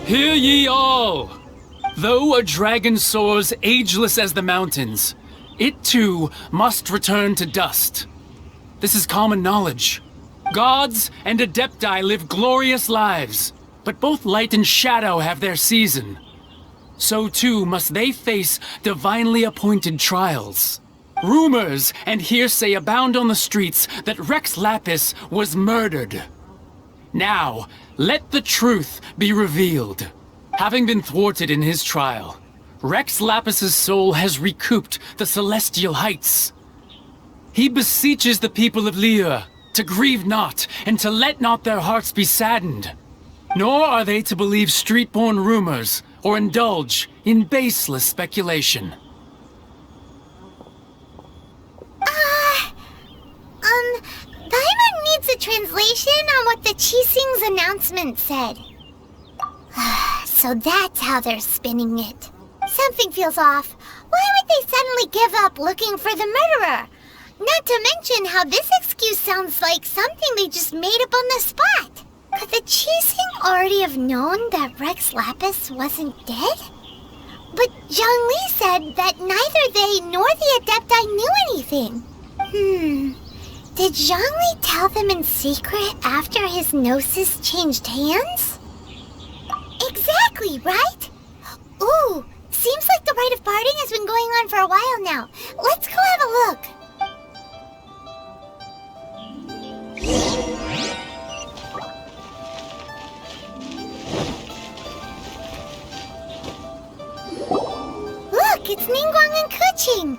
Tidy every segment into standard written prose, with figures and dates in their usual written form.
Hear ye all! Though a dragon soars ageless as the mountains, it too must return to dust. This is common knowledge. Gods and adepti live glorious lives, but both light and shadow have their season. So too must they face divinely appointed trials. Rumors and hearsay abound on the streets that Rex Lapis was murdered. Now, let the truth be revealed. Having been thwarted in his trial, Rex Lapis's soul has recouped the celestial heights. He beseeches the people of Liyue to grieve not and to let not their hearts be saddened. Nor are they to believe street-born rumors or indulge in baseless speculation. Paimon needs a translation on what the Tchiesing's announcement said. So that's how they're spinning it. Something feels off. Why would they suddenly give up looking for the murderer? Not to mention how this excuse sounds like something they just made up on the spot. Could the Tchiesing already have known that Rex Lapis wasn't dead? But Zhongli said that neither they nor the Adepti knew anything. Did Zhongli tell them in secret after his gnosis changed hands? Exactly, right? Ooh, seems like the rite of parting has been going on for a while now. Let's go have a look. Look, it's Ningguang and Keqing.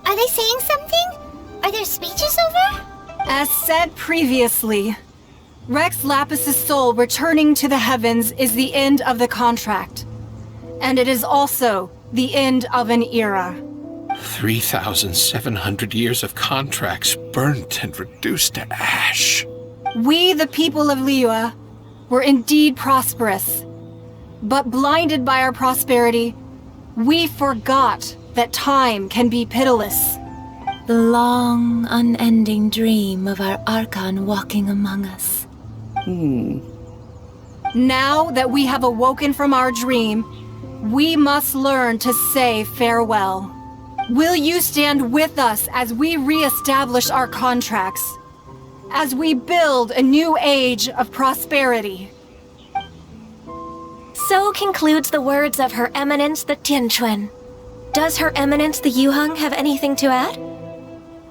Are they saying something? Are their speeches over? As said previously, Rex Lapis's soul returning to the heavens is the end of the contract. And it is also the end of an era. 3,700 years of contracts burnt and reduced to ash. We, the people of Liyue, were indeed prosperous. But blinded by our prosperity, we forgot that time can be pitiless. The long, unending dream of our Archon walking among us. Now that we have awoken from our dream, we must learn to say farewell. Will you stand with us as we re-establish our contracts? As we build a new age of prosperity? So concludes the words of Her Eminence the Tianquan. Does Her Eminence the Yuheng have anything to add?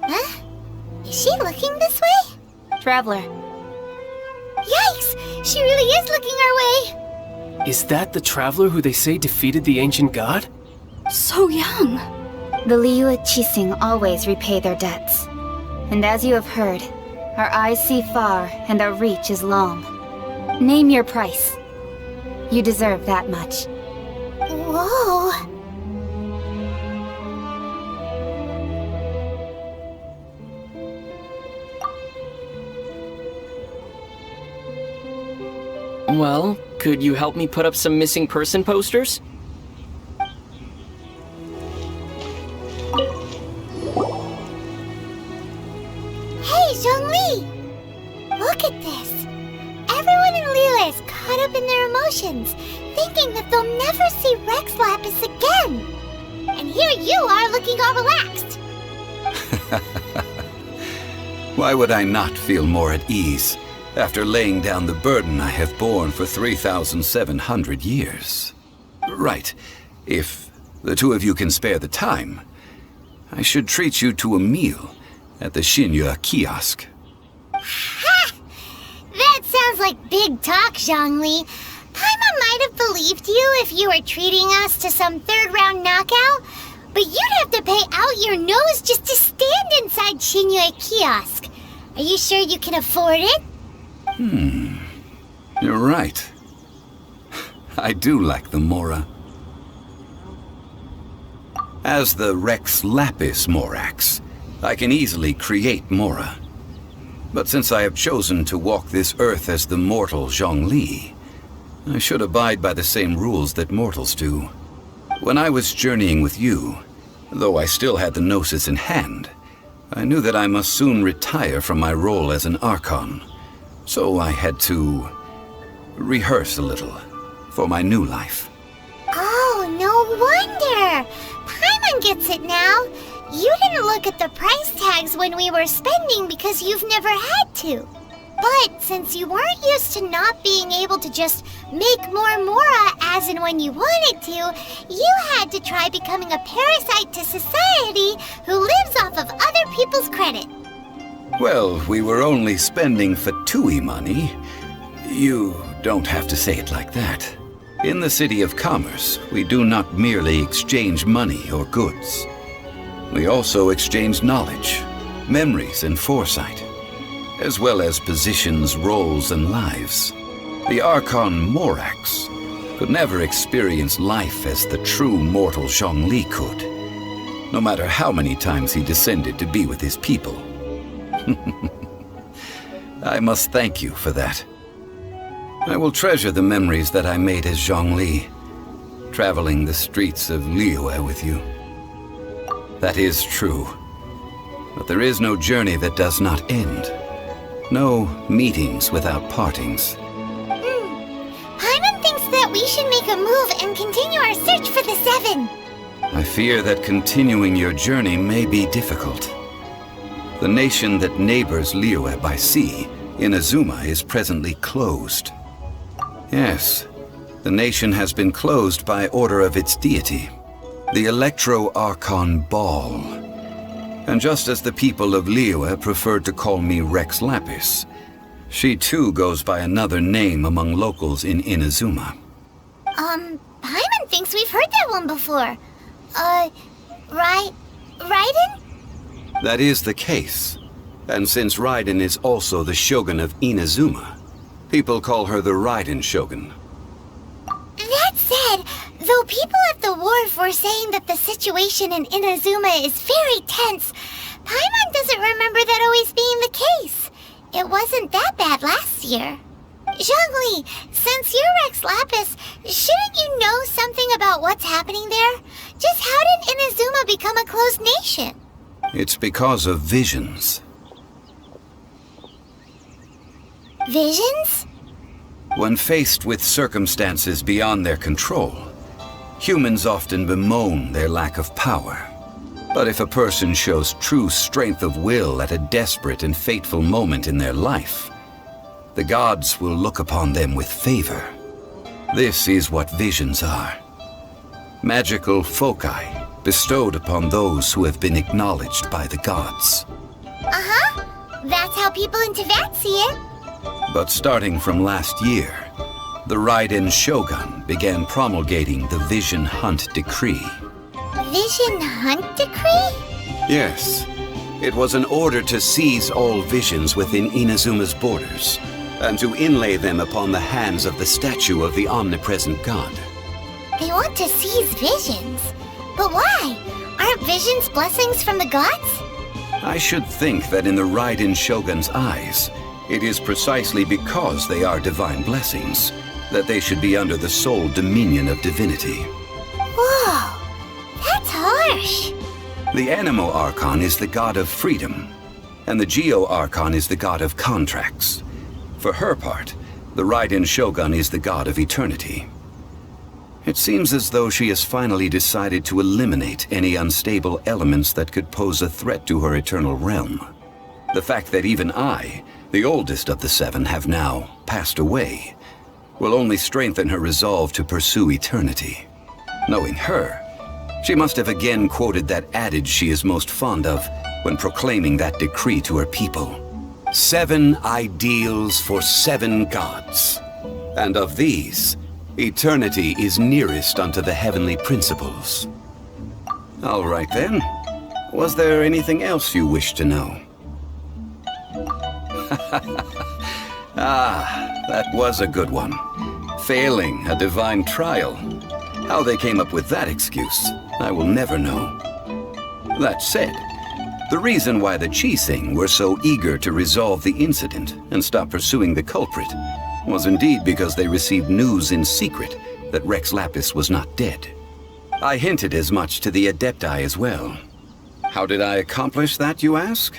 Huh? Is she looking this way? Traveler. Yikes! She really is looking our way! Is that the traveler who they say defeated the ancient god? So young. The Liyue Tchiesing always repay their debts. And as you have heard, our eyes see far and our reach is long. Name your price. You deserve that much. Whoa! Well, could you help me put up some missing person posters? Hey, Zhongli! Look at this! Everyone in Liyue is caught up in their emotions, thinking that they'll never see Rex Lapis again. And here you are looking all relaxed. Why would I not feel more at ease after laying down the burden I have borne for 3,700 years? Right. If the two of you can spare the time, I should treat you to a meal at the Xinyue kiosk. Ha! That sounds like big talk, Zhongli. Paimon might have believed you if you were treating us to some third-round knockout, but you'd have to pay out your nose just to stand inside Xinyue kiosk. Are you sure you can afford it? You're right. I do like the Mora. As the Rex Lapis Morax, I can easily create Mora. But since I have chosen to walk this earth as the mortal Zhongli, I should abide by the same rules that mortals do. When I was journeying with you, though I still had the Gnosis in hand, I knew that I must soon retire from my role as an Archon. So I had to rehearse a little, for my new life. Oh, no wonder! Paimon gets it now. You didn't look at the price tags when we were spending because you've never had to. But since you weren't used to not being able to just make more Mora as and when you wanted to, you had to try becoming a parasite to society who lives off of other people's credit. Well, we were only spending Fatui money. You don't have to say it like that. In the City of Commerce, we do not merely exchange money or goods. We also exchange knowledge, memories, and foresight, as well as positions, roles, and lives. The Archon Morax could never experience life as the true mortal Zhongli could, no matter how many times he descended to be with his people. I must thank you for that. I will treasure the memories that I made as Zhongli, traveling the streets of Liyue with you. That is true, but there is no journey that does not end. No meetings without partings. Paimon thinks that we should make a move and continue our search for the Seven. I fear that continuing your journey may be difficult. The nation that neighbors Liyue by sea, Inazuma, is presently closed. Yes, the nation has been closed by order of its deity, the Electro-Archon Ball. And just as the people of Liyue preferred to call me Rex Lapis, she too goes by another name among locals in Inazuma. Paimon thinks we've heard that one before. Raiden? That is the case. And since Raiden is also the Shogun of Inazuma, people call her the Raiden Shogun. That said, though people at the wharf were saying that the situation in Inazuma is very tense, Paimon doesn't remember that always being the case. It wasn't that bad last year. Zhongli, since you're Rex Lapis, shouldn't you know something about what's happening there? Just how did Inazuma become a closed nation? It's because of visions. Visions? When faced with circumstances beyond their control, humans often bemoan their lack of power. But if a person shows true strength of will at a desperate and fateful moment in their life, the gods will look upon them with favor. This is what visions are. Magical foci bestowed upon those who have been acknowledged by the gods. Uh-huh. That's how people in Teyvat see it. But starting from last year, the Raiden Shogun began promulgating the Vision Hunt Decree. Vision Hunt Decree? Yes. It was an order to seize all visions within Inazuma's borders, and to inlay them upon the hands of the statue of the omnipresent god. They want to seize visions. But why? Aren't visions blessings from the gods? I should think that in the Raiden Shogun's eyes, it is precisely because they are divine blessings that they should be under the sole dominion of divinity. Whoa, that's harsh. The Animo Archon is the god of freedom, and the Geo Archon is the god of contracts. For her part, the Raiden Shogun is the god of eternity. It seems as though she has finally decided to eliminate any unstable elements that could pose a threat to her eternal realm. The fact that even I, the oldest of the seven, have now passed away, will only strengthen her resolve to pursue eternity. Knowing her, she must have again quoted that adage she is most fond of when proclaiming that decree to her people. 7 ideals for 7 gods, and of these, eternity is nearest unto the heavenly principles. All right then. Was there anything else you wish to know? That was a good one. Failing a divine trial. How they came up with that excuse, I will never know. That said, the reason why the Tshissing were so eager to resolve the incident and stop pursuing the culprit was indeed because they received news in secret that Rex Lapis was not dead. I hinted as much to the Adepti as well. How did I accomplish that, you ask?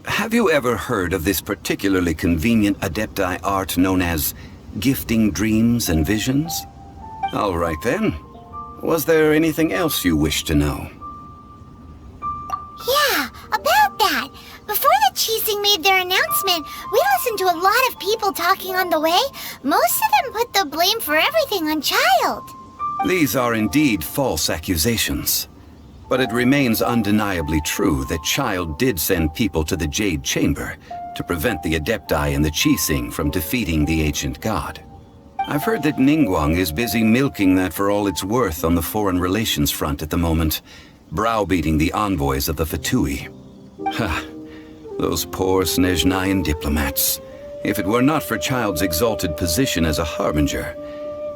Have you ever heard of this particularly convenient Adepti art known as gifting dreams and visions? All right then. Was there anything else you wish to know? Yeah, about that. Before the Tschising made their announcement, we listened to a lot of people talking on the way. Most of them put the blame for everything on Child. These are indeed false accusations. But it remains undeniably true that Child did send people to the Jade Chamber to prevent the Adepti and the Tschising from defeating the ancient god. I've heard that Ningguang is busy milking that for all it's worth on the foreign relations front at the moment, browbeating the envoys of the Fatui. Ha! Those poor Snezhnayan diplomats. If it were not for Child's exalted position as a harbinger,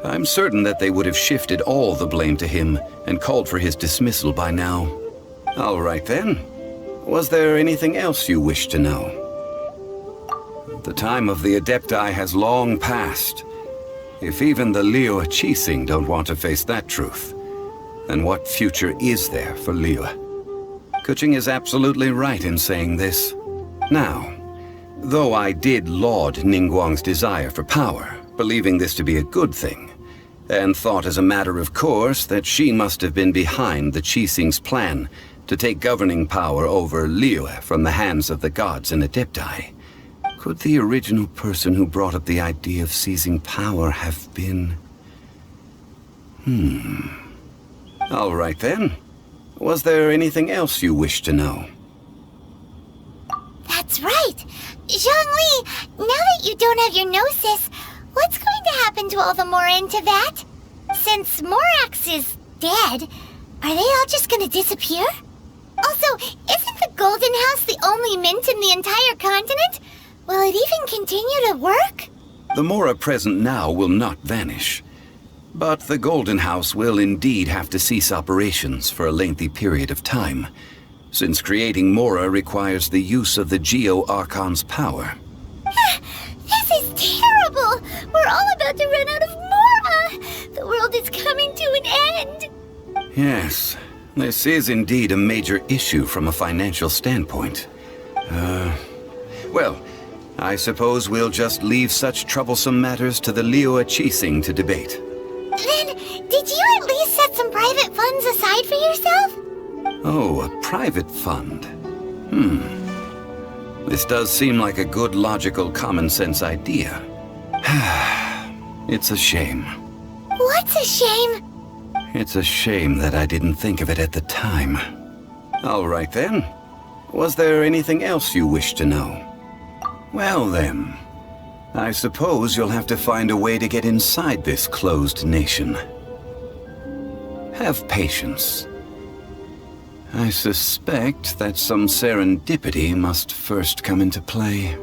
I'm certain that they would have shifted all the blame to him and called for his dismissal by now. All right then. Was there anything else you wish to know? The time of the Adepti has long passed. If even the Liyue Tschising don't want to face that truth, then what future is there for Liyue? Keqing is absolutely right in saying this. Now, though I did laud Ningguang's desire for power, believing this to be a good thing, and thought as a matter of course that she must have been behind the Tschising's plan to take governing power over Liyue from the hands of the gods and Adepti, could the original person who brought up the idea of seizing power have been... All right then. Was there anything else you wish to know? That's right. Zhongli, now that you don't have your gnosis, what's going to happen to all the Mora in Teyvat? Since Morax is dead, are they all just going to disappear? Also, isn't the Golden House the only mint in the entire continent? Will it even continue to work? The Mora present now will not vanish. But the Golden House will indeed have to cease operations for a lengthy period of time, since creating Mora requires the use of the Geo-Archon's power. This is terrible! We're all about to run out of Mora! The world is coming to an end! Yes, this is indeed a major issue from a financial standpoint. Well, I suppose we'll just leave such troublesome matters to the Liyue Tschising to debate. Then, did you at least set some private funds aside for yourself? Oh, a private fund. This does seem like a good, logical, common-sense idea. It's a shame. What's a shame? It's a shame that I didn't think of it at the time. All right then. Was there anything else you wish to know? Well then, I suppose you'll have to find a way to get inside this closed nation. Have patience. I suspect that some serendipity must first come into play.